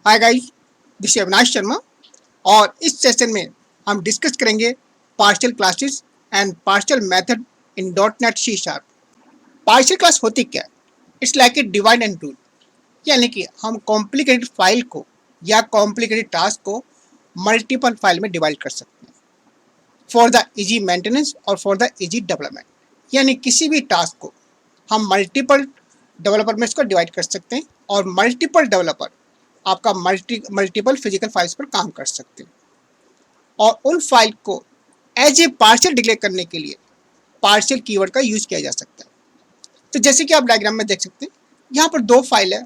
Hi guys, this is Avinash Sharma और इस session में हम डिस्कस करेंगे partial classes and partial method in .NET C#। Partial class होती क्या है? It's like a divide and rule, यानी कि हम कॉम्प्लिकेटेड फाइल को या कॉम्प्लिकेटेड टास्क को मल्टीपल फाइल में डिवाइड कर सकते हैं फॉर द इजी मेंटेनेंस और फॉर द इजी डेवलपमेंट। यानी किसी भी टास्क को हम मल्टीपल डेवलपर में इसको डिवाइड कर सकते हैं और मल्टीपल डेवलपर आपका मल्टीपल फिजिकल फाइल्स पर काम कर सकते हैं और उन फाइल को एज ए पार्शियल डिक्लेयर करने के लिए पार्शियल कीवर्ड का यूज किया जा सकता है। तो जैसे कि आप डायग्राम में देख सकते हैं, यहाँ पर दो फाइल है,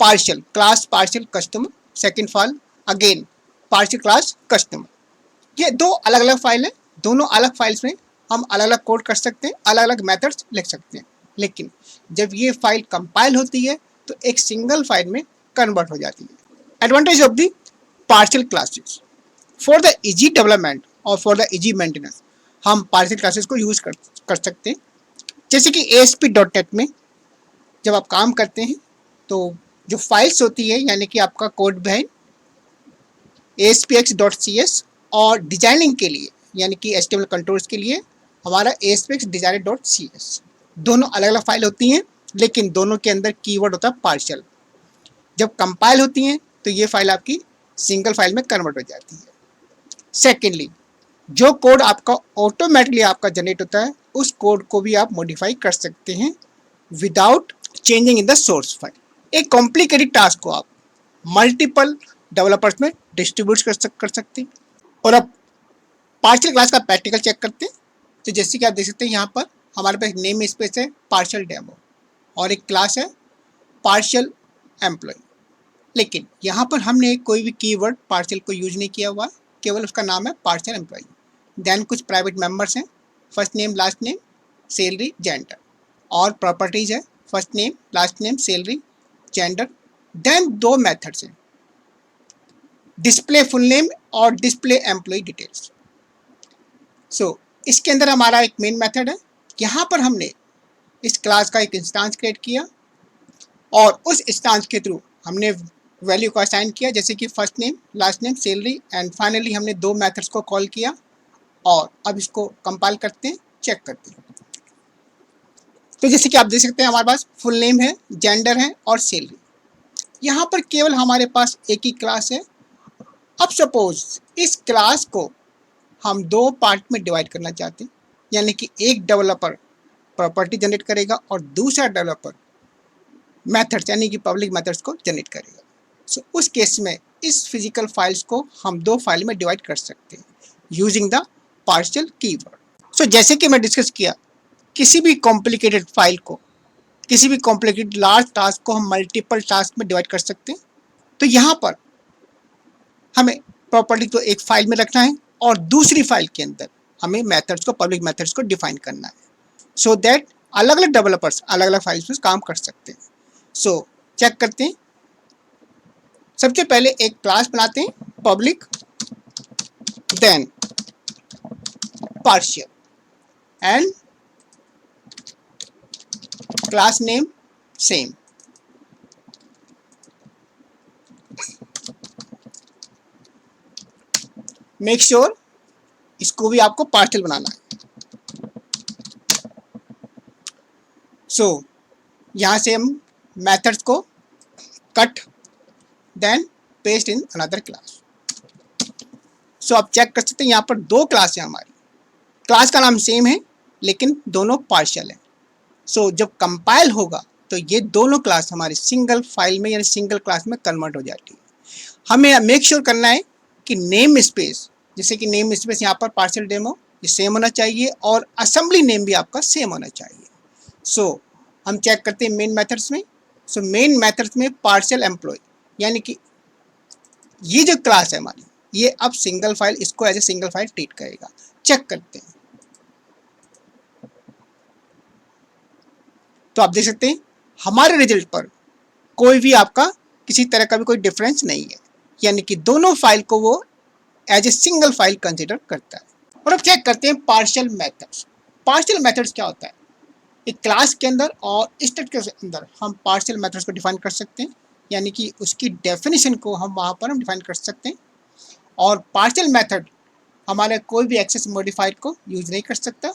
partial class partial customer, second file again partial class customer. ये दो अलग अलग फाइल है, दोनों अलग फाइल्स में हम अलग अलग कोड कर सकते हैं, अलग अलग मेथड्स लिख सकते हैं। लेकिन जब ये फाइल कंपाइल होती है तो एक सिंगल फाइल में कन्वर्ट हो जाती है। Advantage of the partial classes for the easy development और फॉर द इजी मेंटेनेंस, हम पार्शियल क्लासेस को यूज कर सकते हैं। जैसे कि ASP.NET में जब आप काम करते हैं तो जो फाइल्स होती है, यानी कि आपका कोड बिहाइंड ASPX.CS और डिजाइनिंग के लिए यानी कि HTML कंट्रोल्स के लिए हमारा ASPX designer.CS, दोनों अलग अलग फाइल होती हैं, लेकिन दोनों के अंदर कीवर्ड होता है पार्शियल। जब कंपाइल होती हैं तो ये फाइल आपकी सिंगल फाइल में कन्वर्ट हो जाती है। सेकेंडली, जो कोड आपका ऑटोमेटिकली आपका जनरेट होता है उस कोड को भी आप मॉडिफाई कर सकते हैं without changing in the source file. एक कॉम्प्लिकेटेड टास्क को आप मल्टीपल डेवलपर्स में डिस्ट्रीब्यूट कर सकते हैं। और अब पार्शियल क्लास का प्रैक्टिकल चेक करते हैं। तो जैसे कि आप देख सकते हैं, यहाँ पर हमारे पास नेम स्पेस है पार्शियल डेमो और एक क्लास है पार्शियल एम्प्लॉय। लेकिन यहाँ पर हमने कोई भी कीवर्ड पार्शियल को यूज नहीं किया हुआ, केवल उसका नाम है पार्शियल एम्प्लॉय। देन कुछ प्राइवेट मेंबर्स हैं, first name last name salary gender, और प्रॉपर्टीज है first name last name salary gender. Then दो मेथड्स हैं, डिस्प्ले फुल नेम और डिस्प्ले एम्प्लॉय डिटेल्स। सो इसके अंदर हमारा एक मेन मेथड है, यहाँ पर हमने इस क्लास का एक इंस्टांस क्रिएट किया और उस इंस्टांस के थ्रू हमने वैल्यू को असाइन किया, जैसे कि first name last name salary, and finally हमने दो मेथड्स को कॉल किया। और अब इसको कंपाइल करते हैं, चेक करते हैं। तो जैसे कि आप देख सकते हैं, हमारे पास फुल नेम है, जेंडर है और सैलरी। यहाँ पर केवल हमारे पास एक ही क्लास है। अब सपोज इस क्लास को हम दो पार्ट में डिवाइड करना चाहते हैं, यानी कि एक डेवलपर प्रॉपर्टी जनरेट करेगा और दूसरा डेवलपर मेथड्स यानी कि पब्लिक मेथड्स को जनरेट करेगा। सो उस केस में इस फिजिकल फाइल्स को हम दो फाइल में डिवाइड कर सकते हैं यूजिंग द पार्शियल कीवर्ड। सो जैसे कि मैं डिस्कस किया, किसी भी कॉम्प्लिकेटेड फाइल को, किसी भी कॉम्प्लिकेटेड लार्ज टास्क को हम मल्टीपल टास्क में डिवाइड कर सकते हैं। तो यहाँ पर हमें प्रॉपर्टी को एक फाइल में रखना है और दूसरी फाइल के अंदर हमें मेथड्स को, पब्लिक मेथड्स को डिफाइन करना है, सो दैट अलग अलग डेवलपर्स अलग अलग फाइल्स में काम कर सकते हैं। सो चेक करते हैं। सबसे पहले एक क्लास बनाते हैं public, then partial and class name same. Make sure इसको भी आपको पार्शियल बनाना है। सो यहाँ से हम मेथड्स को cut then paste in another class. So आप चेक कर सकते हैं, यहाँ पर दो क्लास है हमारी, क्लास का नाम सेम है लेकिन दोनों पार्शियल है। सो जब कंपाइल होगा तो ये दोनों क्लास हमारी सिंगल फाइल में यानी सिंगल क्लास में कन्वर्ट हो जाती है। हमें मेक श्योर करना है कि नेम स्पेस, जैसे कि नेम स्पेस यहाँ पर पार्शियल डेमो ये सेम होना चाहिए और असेंबली नेम भी आपका सेम होना चाहिए। सो हम चेक करते हैं मेन मेथड्स में। सो मेन मेथड्स में पार्शियल एम्प्लॉय, यानी कि ये जो क्लास है हमारी, ये अब सिंगल फाइल, इसको as a single file treat करेगा। चेक करते हैं। तो आप देख सकते हैं हमारे रिजल्ट पर कोई भी आपका किसी तरह का भी कोई डिफरेंस नहीं है, यानी कि दोनों फाइल को वो as a single file consider करता है। और अब चेक करते हैं पार्शियल मेथड्स। पार्शियल मेथड्स क्या होता है? एक क्लास के अंदर और स्टैटिक के अंदर हम पार्शियल मेथड्स को डिफाइन कर सकते हैं। यानी कि उसकी डेफिनेशन को हम वहाँ पर हम डिफाइन कर सकते हैं। और पार्शियल मेथड हमारे कोई भी एक्सेस मॉडिफायर को यूज नहीं कर सकता।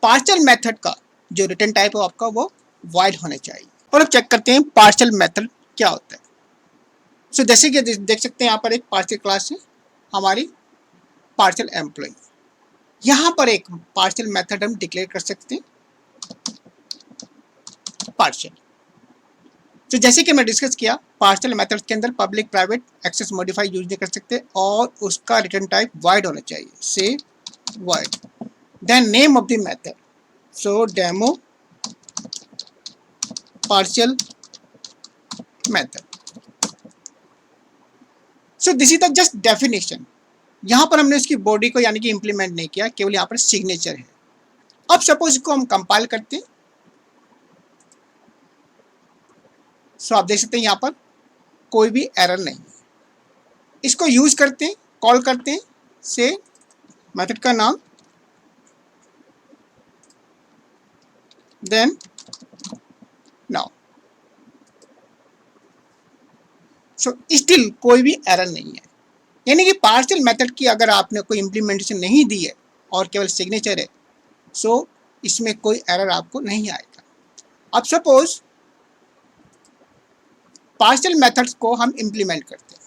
पार्शियल मेथड का जो रिटर्न टाइप है आपका वो वॉइड होना चाहिए। और अब चेक करते हैं पार्शियल मेथड क्या होता है। सो जैसे कि देख सकते हैं यहाँ पर एक पार्शियल क्लास है हमारी पार्शियल एम्प्लॉय। यहाँ पर एक पार्शियल मेथड हम डिक्लेयर कर सकते हैं पार्शियल। तो जैसे कि मैं डिस्कस किया पार्शियल मेथड के अंदर public private access modify use नहीं कर सकते और उसका रिटर्न टाइप वॉइड होना चाहिए, से void. Then name of the method, so demo partial method. So this is the just definition. यहाँ पर हमने उसकी बॉडी को यानी कि इंप्लीमेंट नहीं किया, केवल यहाँ पर सिग्नेचर है। अब सपोज इसको हम कंपाइल करते हैं। सो आप देख सकते हैं यहाँ पर कोई भी एरर नहीं। इसको यूज करते हैं, कॉल करते हैं, से मेथड का नाम, देन नाउ। सो स्टिल कोई भी एरर नहीं है, यानी कि पार्शियल मेथड की अगर आपने कोई इंप्लीमेंटेशन नहीं दी है और केवल सिग्नेचर है, सो इसमें कोई एरर आपको नहीं आएगा। अब सपोज पार्शियल मेथड्स को हम इंप्लीमेंट करते हैं।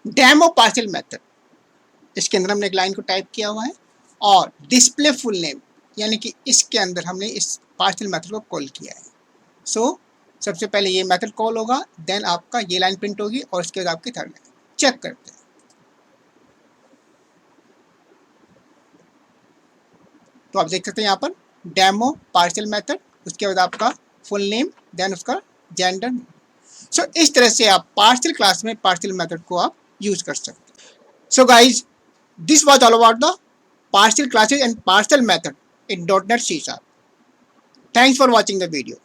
डेमो पार्शियल मेथड, इसके अंदर हमने एक लाइन को टाइप किया हुआ है और डिस्प्ले फुल नेम, यानी कि इसके अंदर हमने इस पार्शियल मेथड को कॉल किया है। सो सबसे पहले ये मेथड कॉल होगा, देन आपका ये लाइन प्रिंट होगी और उसके बाद आपकी थर्ड लाइन। चेक करते हैं। तो आप देख सकते हैं यहाँ पर डेमो पार्शियल मेथड, उसके बाद आपका फुल नेम, देन उसका जेंडर। सो इस तरह से आप पार्शियल क्लास में पार्शियल मेथड को आप यूज कर सकते हैं। So guys, this was all about the partial classes and partial method in .NET C#. Thanks for watching the video.